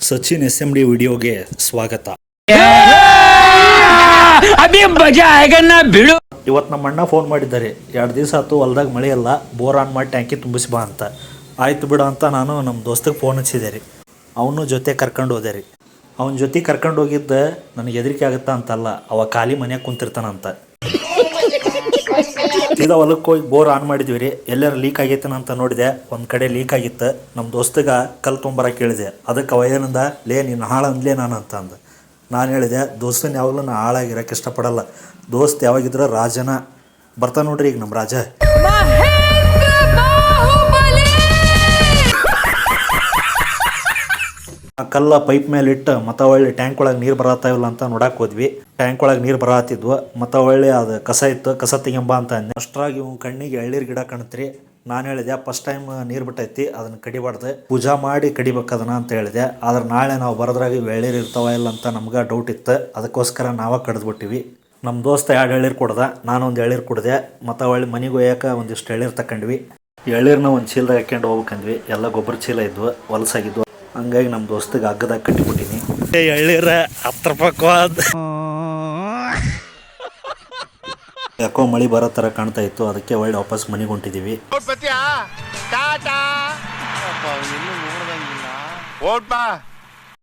Sachin SMD ವಿಡಿಯೋಗೆ ಸ್ವಾಗತ. ಇವತ್ತು ನಮ್ಮ ಅಣ್ಣ ಫೋನ್ ಮಾಡಿದ್ದಾರೆ. 2 ದಿವಸ ಆಯ್ತು ಹೊಲ್ದಾಗ ಮಳೆ ಇಲ್ಲ, ಬೋರ್ ಆನ್ ಮಾಡಿ ಟ್ಯಾಂಕಿ ತುಂಬಿಸಿ ಬಾ ಅಂತ. ಆಯ್ತು ಬಿಡು ಅಂತ ನಾನು ನಮ್ಮ ದೋಸ್ತಗೆ ಫೋನ್ ಹಚ್ಚಿದೆ ರೀ. ಅವನು ಜೊತೆ ಕರ್ಕೊಂಡು ಹೋದೆ ರೀ. ಅವನ ಜೊತೆ ಕರ್ಕೊಂಡು ಹೋಗಿದ್ದ ನನಗೆ ಹೆದರಿಕೆ ಆಗುತ್ತಾ ಅಂತಲ್ಲ, ಅವ ಖಾಲಿ ಮನ್ಯಾಗ ಕುಂತಿರ್ತಾನಂತ. ಸೀದಾ ಹೊಲಕ್ಕೆ ಹೋಗಿ ಬೋರ್ ಆನ್ ಮಾಡಿದ್ವಿ ರೀ. ಎಲ್ಲರೂ ಲೀಕ್ ಆಗೈತನ ಅಂತ ನೋಡಿದೆ. ಒಂದು ಕಡೆ ಲೀಕ್ ಆಗಿತ್ತು. ನಮ್ಮ ದೋಸ್ತಗ ಕಲ್ ತೊಂಬರ ಕೇಳಿದೆ. ಅದಕ್ಕೆ ಅವ ಏನಂದ, ಲೇ ನೀನು ಹಾಳು ಅಂದ್ಲೇ ನಾನು ಅಂತ ಅಂದ. ನಾನು ಹೇಳಿದೆ, ದೋಸ್ತನ ಯಾವಾಗಲೂ ನಾನು ಹಾಳಾಗಿರೋಕ್ಕೆ ಇಷ್ಟಪಡಲ್ಲ. ದೋಸ್ತ್ ಯಾವಾಗಿದ್ರೆ ರಾಜನ ಬರ್ತಾ ನೋಡ್ರಿ ಈಗ ನಮ್ಮ ರಾಜ. ಆ ಕಲ್ಲ ಪೈಪ್ ಮೇಲೆ ಇಟ್ಟು ಮತ್ತೆ ಒಳ್ಳೆ ಟ್ಯಾಂಕ್ ಒಳಗೆ ನೀರು ಬರತ್ತಾ ಇಲ್ಲ ಅಂತ ನೋಡಕ್ಕೆ ಹೋದ್ವಿ. ಟ್ಯಾಂಕ್ ಒಳಗೆ ನೀರು ಬರತ್ತಿದ್ವು. ಮತ್ತೆ ಒಳ್ಳೆ ಅದು ಕಸ ಇತ್ತು, ಕಸ ತೆಗೆಂಬ ಅಂತ ಅಂದೆ. ಅಷ್ಟ್ರಾಗಿ ಇವ್ ಕಣ್ಣಿಗೆ ಎಳ್ಳೀರು ಗಿಡ ಕಾಣ್ತ್ರಿ. ನಾನು ಹೇಳಿದೆ, ಫಸ್ಟ್ ಟೈಮ್ ನೀರು ಬಿಟ್ಟೈತಿ, ಅದನ್ನ ಕಡಿಬಾರ್ದು, ಪೂಜಾ ಮಾಡಿ ಕಡಿಬೇಕು ಅದನ್ನ ಅಂತ ಹೇಳಿದೆ. ಆದ್ರೆ ನಾಳೆ ನಾವು ಬರೋದ್ರಾಗ ಎಳ್ಳೀರು ಇರ್ತಾವ ಇಲ್ಲ ಅಂತ ನಮ್ಗೆ ಡೌಟ್ ಇತ್ತು. ಅದಕ್ಕೋಸ್ಕರ ನಾವೇ ಕಡ್ದ್ಬಿಟ್ಟಿವಿ. ನಮ್ಮ ದೋಸ್ತ 2 ಎಳ್ಳೀರು ಕೊಡ್ದ, ನಾನೊಂದು ಎಳ್ಳೀರು ಕುಡ್ದೆ. ಮತ್ತು ಒಳ್ಳೆ ಮನೆಗೆ ಒಯ್ಯಾಕ ಒಂದಿಷ್ಟು ಎಳ್ಳೀರು ತಗೊಂಡ್ವಿ. ಎಳ್ಳೀರನ್ನ ಒಂದು ಚೀಲದಾಗ ಹಾಕ್ಕೊಂಡು ಹೋಗ್ಬೇಕಂದ್ವಿ. ಎಲ್ಲ ಗೊಬ್ಬರ ಚೀಲ ಇದ್ವು, ಹೊಲಸಾಗಿದ್ವು. ಹಂಗಾಗಿ ನಮ್ಮ ದೋಸ್ತಿಗೆ ಹಗ್ಗದಾಗ ಕಟ್ಟಿಬಿಟ್ಟಿನಿ. ಎಳ್ಳೀರ 10 ರೂಪಾಯಿ. ಯಾಕೋ ಮಳೆ ಬರೋ ಥರ ಕಾಣ್ತಾ ಇತ್ತು. ಅದಕ್ಕೆ ಒಳ್ಳೆ ವಾಪಸ್ ಮನೆಗೆ ಹೊಂಟಿದ್ದೀವಿ.